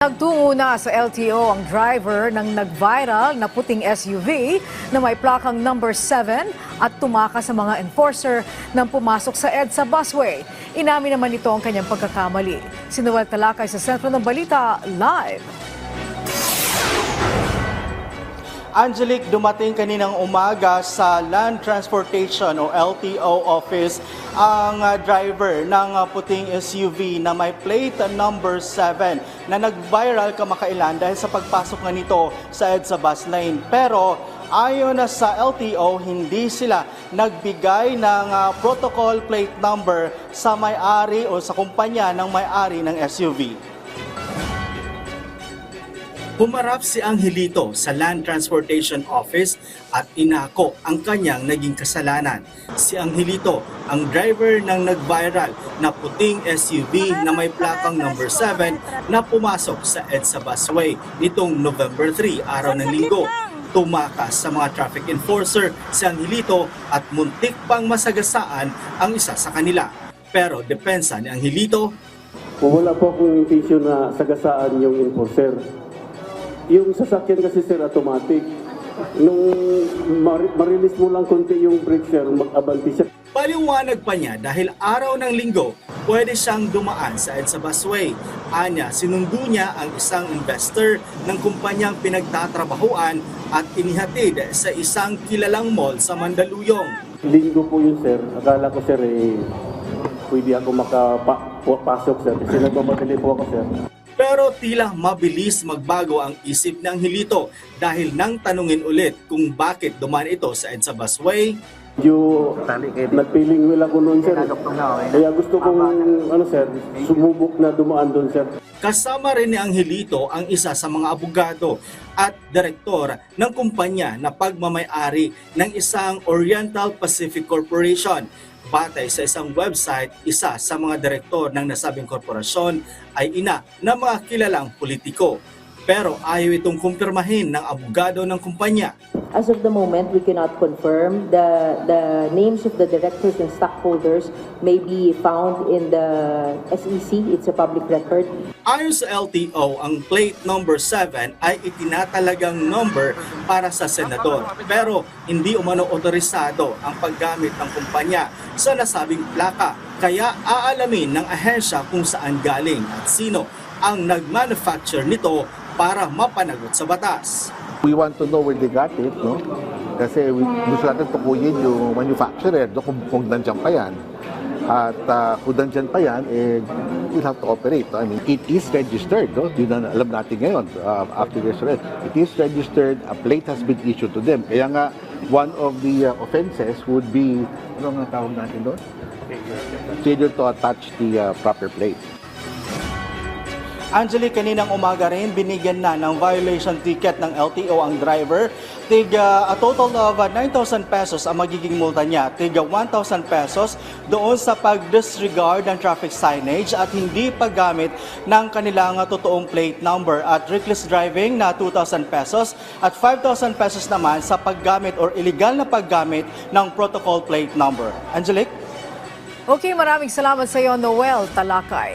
Nagtungo na sa LTO ang driver ng nag-viral na puting SUV na may plakang number 7 at tumakas sa mga enforcer nang pumasok sa EDSA busway. Inamin naman ito ang kanyang pagkakamali. Si Noel Talakay sa Sentro ng Balita, live. Angelique, dumating kaninang umaga sa Land Transportation o LTO office ang driver ng puting SUV na may plate number 7 na nag-viral kamakailan dahil sa pagpasok nga nito sa EDSA bus lane. Pero ayon sa LTO, hindi sila nagbigay ng protocol plate number sa may-ari o sa kumpanya ng may-ari ng SUV. Pumarap si Angelito sa Land Transportation Office at inako ang kanyang naging kasalanan. Si Angelito, ang driver ng nag-viral na puting SUV na may plakang number 7 na pumasok sa EDSA busway nitong November 3, araw ng linggo. Tumakas sa mga traffic enforcer si Angelito at muntik pang masagasaan ang isa sa kanila. Pero depensa ni Angelito, wala po akong intention na sagasaan yung enforcer. Yung sasakyan kasi sir, automatic. Nung marilis mo lang konti yung brake sir, mag-abanti siya. Paliwanag pa niya dahil araw ng linggo, pwede siyang dumaan sa EDSA busway. Anya, sinundo niya ang isang investor ng kumpanyang pinagtatrabahuan at inihatid sa isang kilalang mall sa Mandaluyong. Linggo po yun sir. Akala ko sir, pwede ako makapasok sir. Kasi nagmamadali po ako sir. Pero tila mabilis magbago ang isip ng Angelito dahil nang tanungin ulit kung bakit dumaan ito sa EDSA busway. Nagpiling will ako noon sir. Kaya gusto kong sir, sumubok na dumaan doon sir. Kasama rin ni Angelito ang isa sa mga abogado at direktor ng kumpanya na pagmamay-ari ng isang Oriental Pacific Corporation. Batay sa isang website, isa sa mga direktor ng nasabing korporasyon ay ina ng mga kilalang politiko. Pero ayaw itong kumpirmahin ng abogado ng kumpanya. As of the moment, we cannot confirm. The names of the directors and stockholders may be found in the SEC. It's a public record. Ayon sa LTO, ang plate number 7 ay itinatalagang number para sa senador. Pero hindi umano otorisado ang paggamit ng kumpanya sa nasabing plaka. Kaya aalamin ng ahensya kung saan galing at sino ang nag-manufacture nito para mapanagot sa batas. We want to know where they got it, no? Kasi gusto natin tukuyin yung manufacturer kung nandiyan pa yan. At kung nandiyan pa yan, we'll have to operate. I mean, it is registered, no? Yun ang alam natin ngayon after this arrest. It is registered, a plate has been issued to them. Kaya nga, one of the offenses would be, ano nga tawag natin doon? Failure to attach the proper plate. Angelique, kaninang umaga rin, binigyan na ng violation ticket ng LTO ang driver. A total of 9,000 pesos ang magiging multa niya. 1,000 pesos doon sa pag-disregard ng traffic signage at hindi paggamit ng kanilang totoong plate number. At reckless driving na 2,000 pesos at 5,000 pesos naman sa paggamit or illegal na paggamit ng protocol plate number. Angelique? Okay, maraming salamat sa iyo, Noel Talakay.